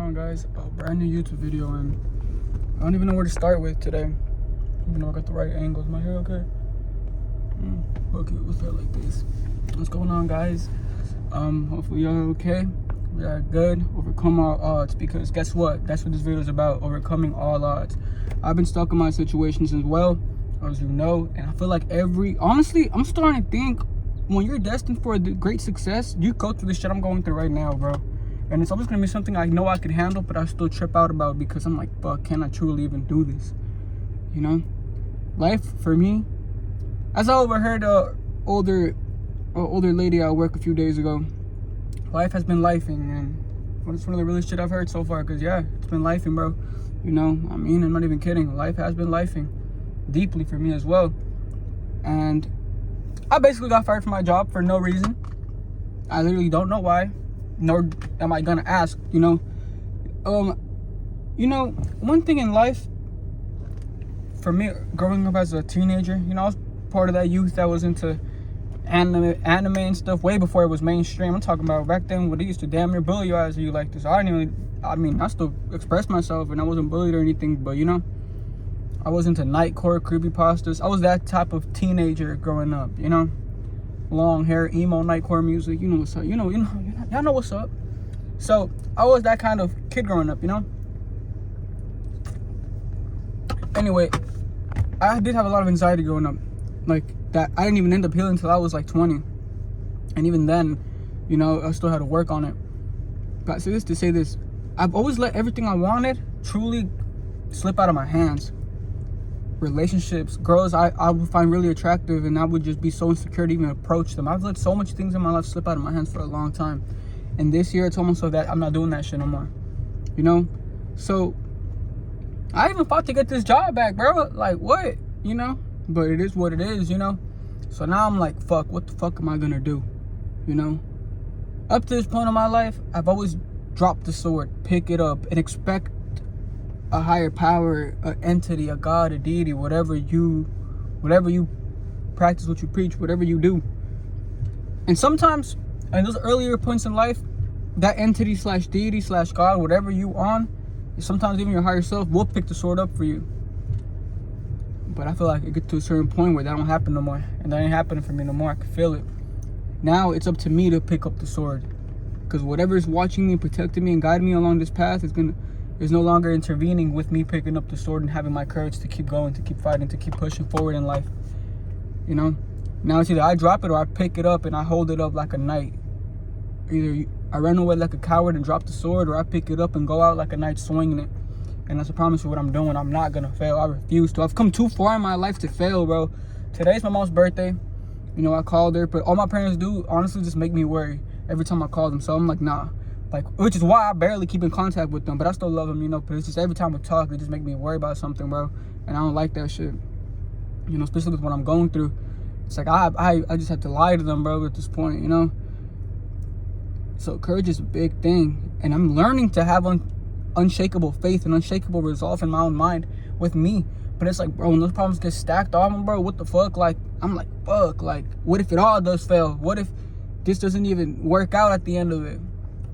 on, guys? A brand new YouTube video, and I don't even know where to start with today. Even though I got the right angles. My hair okay? Okay, we'll start like this. What's going on, guys? Hopefully y'all are okay. We are good. Overcome all odds, because guess what? That's what this video is about. Overcoming all odds. I've been stuck in my situations as well, as you know, and I feel like honestly, I'm starting to think when you're destined for the great success, you go through the shit I'm going through right now, bro. And it's always gonna be something I know I can handle, but I still trip out about because I'm like, fuck, can I truly even do this? You know? Life for me, as I overheard a older lady at work a few days ago, life has been lifing, and it's one of the realest shit I've heard so far, because yeah, it's been lifing, bro. You know, I mean, I'm not even kidding. Life has been lifing deeply for me as well. And I basically got fired from my job for no reason. I literally don't know why, nor am I gonna ask, you know. One thing in life, for me, growing up as a teenager, you know, I was part of that youth that was into anime and stuff way before it was mainstream. I'm talking about back then when they used to damn near bully you as you like this. I still expressed myself and I wasn't bullied or anything, but you know, I was into nightcore, creepypastas. I was that type of teenager growing up, you know. Long hair, emo, nightcore music, you know what's up. Y'all know what's up. So I was that kind of kid growing up, you know. Anyway, I did have a lot of anxiety growing up, like that. I didn't even end up healing until I was like 20, and even then, you know, I still had to work on it. But I say this to say this: I've always let everything I wanted truly slip out of my hands. Relationships, girls I would find really attractive, and I would just be so insecure to even approach them. I've let so much things in my life slip out of my hands for a long time, and this year I told myself that I'm not doing that shit no more, you know. So I even fought to get this job back, bro. Like, what, you know? But it is what it is, you know. So now I'm like, fuck, what the fuck am I gonna do, you know? Up to this point in my life, I've always dropped the sword, pick it up, and expect a higher power, an entity, a god, a deity, whatever you practice, what you preach, whatever you do. And sometimes in those earlier points in life, that entity slash deity slash god, whatever you on, sometimes even your higher self will pick the sword up for you. But I feel like it gets to a certain point where that don't happen no more, and that ain't happening for me no more. I can feel it. Now it's up to me to pick up the sword, because whatever is watching me, protecting me, and guiding me along this path is no longer intervening with me picking up the sword and having my courage to keep going, to keep fighting, to keep pushing forward in life. You know, now it's either I drop it or I pick it up and I hold it up like a knight. Either I run away like a coward and drop the sword, or I pick it up and go out like a knight swinging it. And that's a promise of what I'm doing. I'm not gonna fail. I refuse to. I've come too far in my life to fail, bro. Today's my mom's birthday. You know, I called her, but all my parents do, honestly, just make me worry every time I call them. So I'm like, nah. Like, which is why I barely keep in contact with them, but I still love them, you know. But it's just every time we talk, they just make me worry about something, bro. And I don't like that shit. You know, especially with what I'm going through. It's like I just have to lie to them, bro, at this point, you know. So courage is a big thing, and I'm learning to have unshakable faith and unshakable resolve in my own mind with me. But it's like, bro, when those problems get stacked on them, bro, what the fuck? Like, I'm like, fuck, like, what if it all does fail? What if this doesn't even work out at the end of it?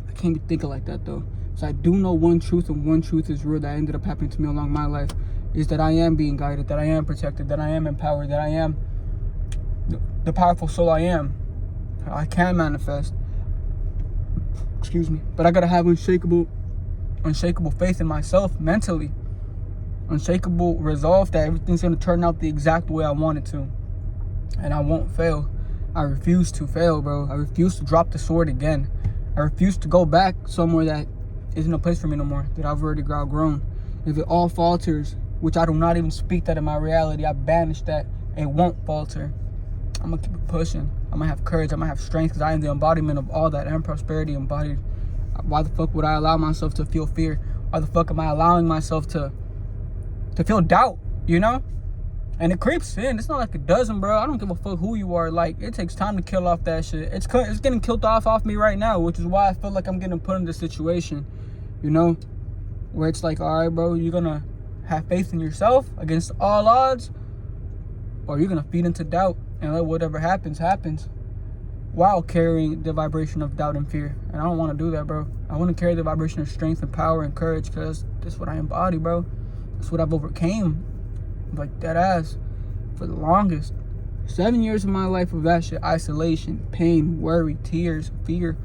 I can't be thinking like that, though. So I do know one truth, and one truth is real that ended up happening to me along my life, is that I am being guided, that I am protected, that I am empowered, that I am the powerful soul I am. I can manifest. Excuse me. But I gotta have unshakable faith in myself mentally. Unshakable resolve that everything's gonna turn out the exact way I want it to. And I won't fail. I refuse to fail, bro. I refuse to drop the sword again. I refuse to go back somewhere that isn't a place for me no more, that I've already outgrown. If it all falters, which I do not even speak that in my reality, I banish that, it won't falter. I'm gonna keep it pushing. I'm gonna have courage. I'm gonna have strength, because I am the embodiment of all that, and prosperity embodied. Why the fuck would I allow myself to feel fear? Why the fuck am I allowing myself to feel doubt, you know? And it creeps in. It's not like it doesn't, bro. I don't give a fuck who you are. Like, it takes time to kill off that shit. It's getting killed off me right now, which is why I feel like I'm getting put in this situation, you know? Where it's like, all right, bro, you're gonna have faith in yourself against all odds, or you're gonna feed into doubt and let whatever happens. while carrying the vibration of doubt and fear. And I don't want to do that, bro. I want to carry the vibration of strength and power and courage, because that's what I embody, bro. That's what I've overcame, like dead ass, for the longest. 7 years of my life of that shit, isolation, pain, worry, tears, fear,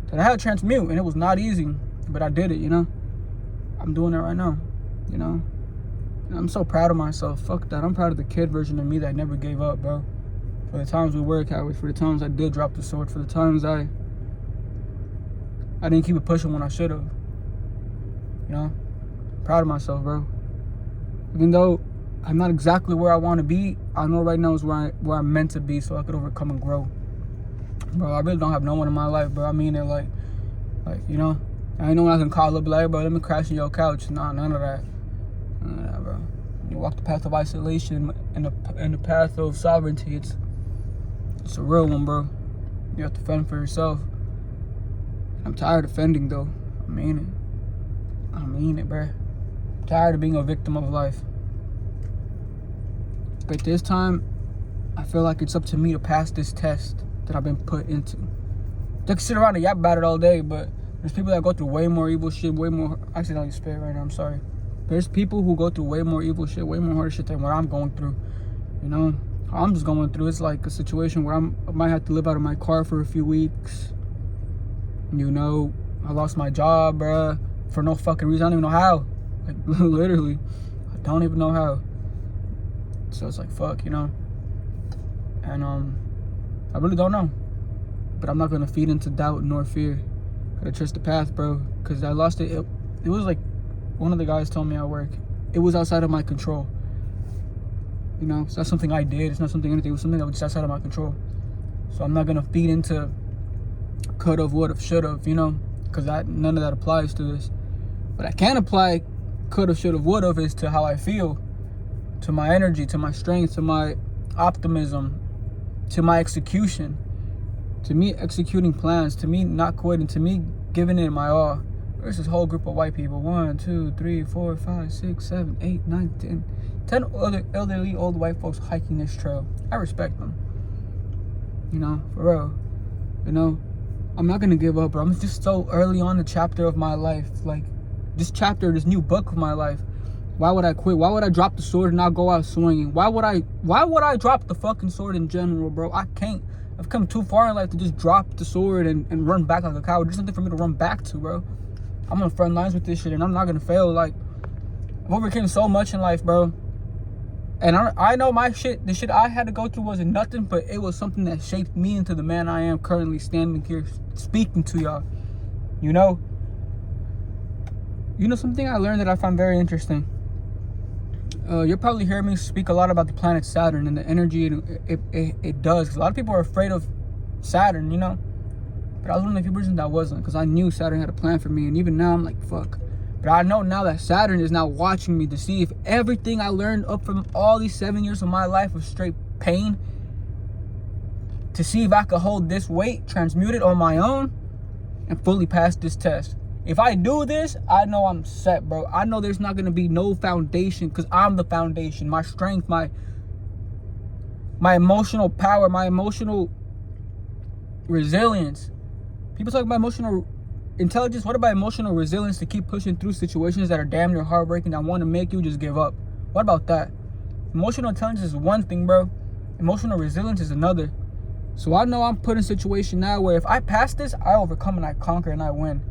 that I had to transmute, and it was not easy, but I did it, you know. I'm doing it right now, you know. And I'm so proud of myself. Fuck that. I'm proud of the kid version of me that never gave up, bro. For the times we were cowards, for the times I did drop the sword, for the times I didn't keep it pushing when I should have. You know, proud of myself, bro. Even though I'm not exactly where I want to be, I know right now is where I'm meant to be, so I could overcome and grow. Bro, I really don't have no one in my life, bro. I mean it, like you know. I ain't no one I can call up like, bro, let me crash in your couch. Nah, none of that. None of that, bro. You walk the path of isolation and the path of sovereignty. It's a real one, bro. You have to fend for yourself. I'm tired of fending, though. I mean it, bro. I'm tired of being a victim of life. But this time, I feel like it's up to me to pass this test that I've been put into. They can sit around and yap about it all day, but there's people that go through way more evil shit, way more... I accidentally spit right now, I'm sorry. There's people who go through way more evil shit, way more hard shit than what I'm going through. You know? I'm just going through, it's like a situation where I might have to live out of my car for a few weeks. You know? I lost my job, bruh, for no fucking reason. I don't even know how. Like, literally. I don't even know how. So it's like, fuck, you know? And, I really don't know. But I'm not gonna feed into doubt nor fear. Gotta trust the path, bro. Because I lost it. It was like, one of the guys told me at work, it was outside of my control. You know, it's not something I did. It's not something anything. It was something that was just outside of my control. So I'm not gonna feed into could have, would have, should have, you know, because none of that applies to this. But I can apply could have, should have, would have is to how I feel, to my energy, to my strength, to my optimism, to my execution, to me executing plans, to me not quitting, to me giving it my all. There's this whole group of white people. 1, 2, 3, 4, 5, 6, 7, 8, 9, 10 other elderly old white folks hiking this trail. I respect them. You know, for real. You know, I'm not gonna give up, bro. I'm just so early on the chapter of my life. Like, this chapter, this new book of my life. Why would I quit? Why would I drop the sword and not go out swinging? Why would I drop the fucking sword in general, bro? I can't. I've come too far in life to just drop the sword and run back like a coward. There's something for me to run back to, bro. I'm on the front lines with this shit, and I'm not gonna fail. Like, I've overcame so much in life, bro. And I know my shit, the shit I had to go through wasn't nothing, but it was something that shaped me into the man I am currently standing here speaking to y'all. You know? You know something I learned that I find very interesting? You'll probably hear me speak a lot about the planet Saturn and the energy it does. 'Cause a lot of people are afraid of Saturn, you know? But I was one of the few persons that wasn't, because I knew Saturn had a plan for me. And even now, I'm like, fuck. But I know now that Saturn is now watching me to see if everything I learned up from all these 7 years of my life of straight pain, to see if I could hold this weight, transmute it on my own, and fully pass this test. If I do this, I know I'm set, bro. I know there's not going to be no foundation, because I'm the foundation. My strength, my emotional power, my emotional resilience. People talk about emotional intelligence. What about emotional resilience to keep pushing through situations that are damn near heartbreaking, that want to make you just give up? What about that? Emotional intelligence is one thing, bro. Emotional resilience is another. So I know I'm put in a situation now where if I pass this, I overcome and I conquer and I win.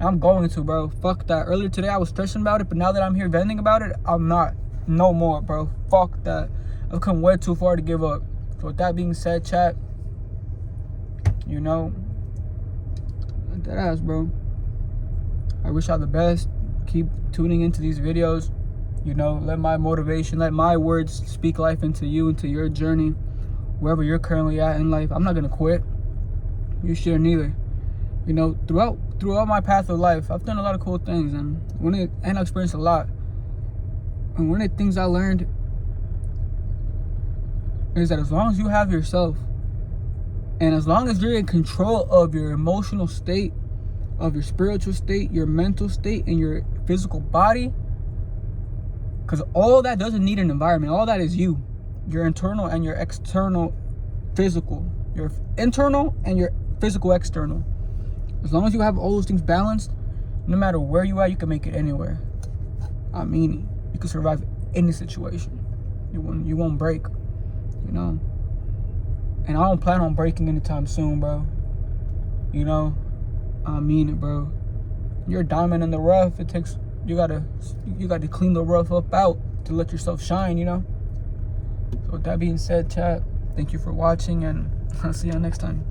I'm going to, bro. Fuck that. Earlier today, I was stressing about it, but now that I'm here venting about it, I'm not. No more, bro. Fuck that. I've come way too far to give up. So with that being said, chat, you know, that ass, bro. I wish y'all the best. Keep tuning into these videos. You know, let my motivation, let my words speak life into you, into your journey, wherever you're currently at in life. I'm not gonna quit. You shouldn't either. You know, throughout my path of life, I've done a lot of cool things, and I experienced a lot. And one of the things I learned is that as long as you have yourself, and as long as you're in control of your emotional state, of your spiritual state, your mental state, and your physical body, because all that doesn't need an environment. All that is you, your internal and your external physical. your internal and your physical external. As long as you have all those things balanced, no matter where you are, you can make it anywhere. I mean it. You can survive any situation. You won't break, you know. And I don't plan on breaking anytime soon, bro. You know, I mean it, bro. You're a diamond in the rough. It takes you gotta clean the rough up out to let yourself shine, you know. So with that being said, chat, thank you for watching, and I'll see you next time.